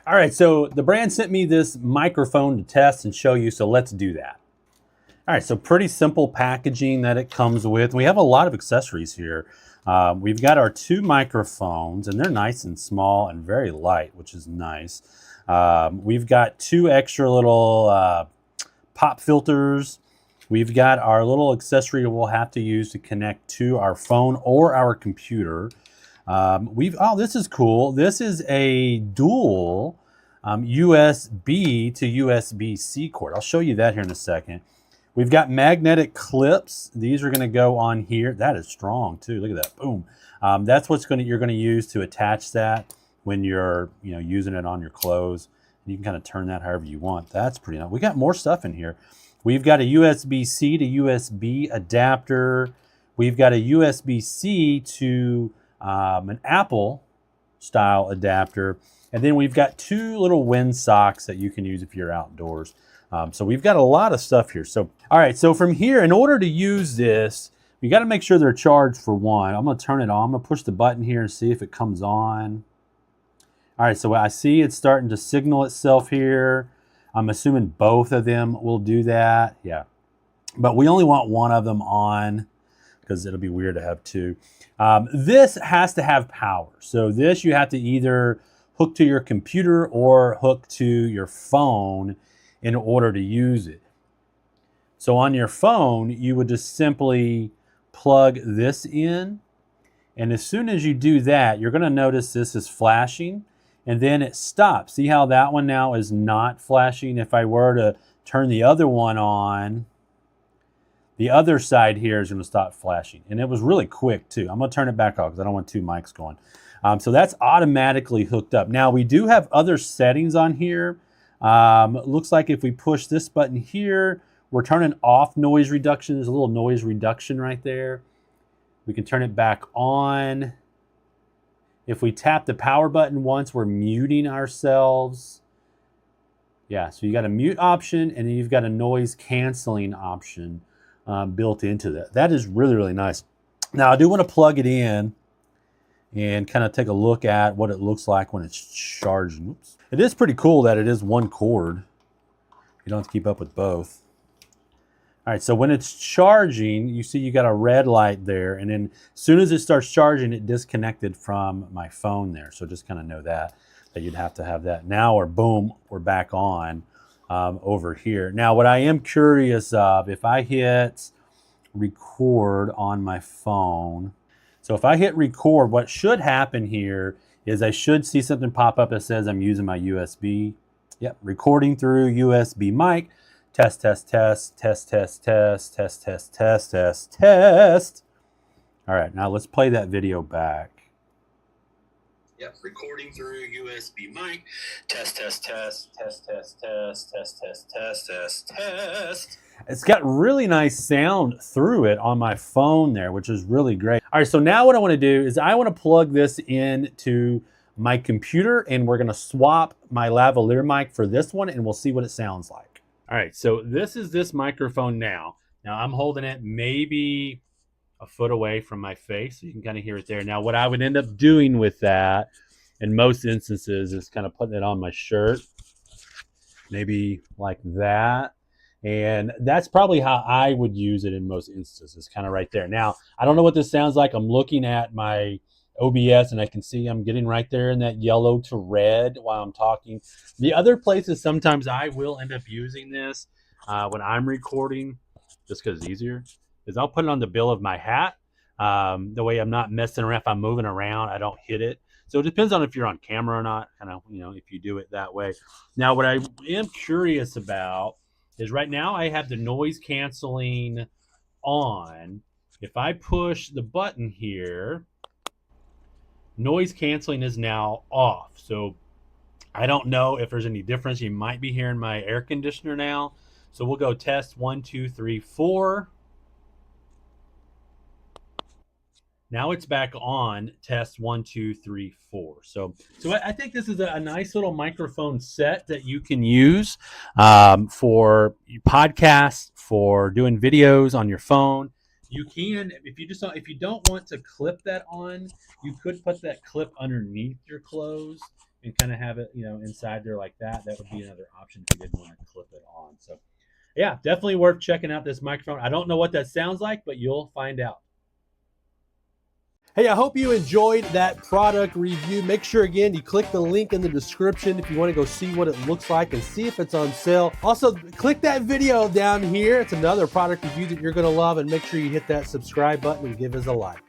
All right, so the brand sent me this microphone to test and show you, so let's do that. All right, so pretty simple packaging that it comes with. We have a lot of accessories here. We've got our two microphones, and they're nice and small and very light, which is nice. We've got two extra little pop filters. We've got our little accessory we'll have to use to connect to our phone or our computer. Oh, this is cool. This is a dual USB to USB-C cord. I'll show you that here in a second. We've got magnetic clips. These are going to go on here. That is strong too. Look at that. Boom. That's what's you're going to use to attach that when you're using it on your clothes. You can kind of turn that however you want. That's pretty nice. We got more stuff in here. We've got a USB-C to USB adapter. We've got a USB-C to an Apple style adapter. And then we've got two little wind socks that you can use if you're outdoors. So we've got a lot of stuff here. So, all right, so from here, in order to use this, you got to make sure they're charged for one. I'm going to turn it on. I'm going to push the button here and see if it comes on. All right, so I see it's starting to signal itself here. I'm assuming both of them will do that. Yeah, but we only want one of them on because it'll be weird to have two. This has to have power. So this you have to either hook to your computer or hook to your phone in order to use it. So on your phone, you would just simply plug this in. And as soon as you do that, you're going to notice this is flashing and then it stops. See how that one now is not flashing? If I were to turn the other one on, the other side here is going to stop flashing. And it was really quick too. I'm going to turn it back off because I don't want two mics going. So that's automatically hooked up. Now we do have other settings on here. Looks like if we push this button here, we're turning off noise reduction. There's a little noise reduction right there. We can turn it back on. If we tap the power button once, we're muting ourselves. Yeah, so you got a mute option and then you've got a noise canceling option built into that. That is really, really nice. Now I do want to plug it in and kind of take a look at what it looks like when it's charging. Oops. It is pretty cool that it is one cord. You don't have to keep up with both. All right, so when it's charging, you see you got a red light there, and then as soon as it starts charging, it disconnected from my phone there. So just kind of know that you'd have to have that. Now, or boom, we're back on over here. Now, what I am curious of, if I hit record on my phone, so if I hit record, what should happen here is I should see something pop up that says I'm using my USB. Yep, recording through USB mic. Test, test, test, test, test, test, test, test, test, test, test. All right, now let's play that video back. Yep, recording through USB mic. Test, test, test, test, test, test, test, test, test, test, test. It's got really nice sound through it on my phone there, which is really great. All right, so now what I want to do is I want to plug this into my computer, and we're going to swap my lavalier mic for this one, and we'll see what it sounds like. All right, so this is this microphone now. Now I'm holding it maybe a foot away from my face, so you can kind of hear it there. Now what I would end up doing with that in most instances is kind of putting it on my shirt, maybe like that. And that's probably how I would use it in most instances, kind of right there. Now, I don't know what this sounds like. I'm looking at my OBS and I can see I'm getting right there in that yellow to red while I'm talking. The other places sometimes I will end up using this when I'm recording, just because it's easier, is I'll put it on the bill of my hat. The way I'm not messing around. If I'm moving around, I don't hit it. So it depends on if you're on camera or not, kind of, if you do it that way. Now, what I am curious about is right now I have the noise canceling on. If I push the button here, noise canceling is now off. So I don't know if there's any difference. You might be hearing my air conditioner now. So we'll go test 1, 2, 3, 4. Now it's back on. Test 1, 2, 3, 4. So I think this is a nice little microphone set that you can use for podcasts, for doing videos on your phone. You can, if you don't want to clip that on, you could put that clip underneath your clothes and kind of have it, inside there like that. That would be another option if you didn't want to clip it on. So yeah, definitely worth checking out this microphone. I don't know what that sounds like, but you'll find out. Hey, I hope you enjoyed that product review. Make sure, again, you click the link in the description if you want to go see what it looks like and see if it's on sale. Also, click that video down here. It's another product review that you're going to love, and make sure you hit that subscribe button and give us a like.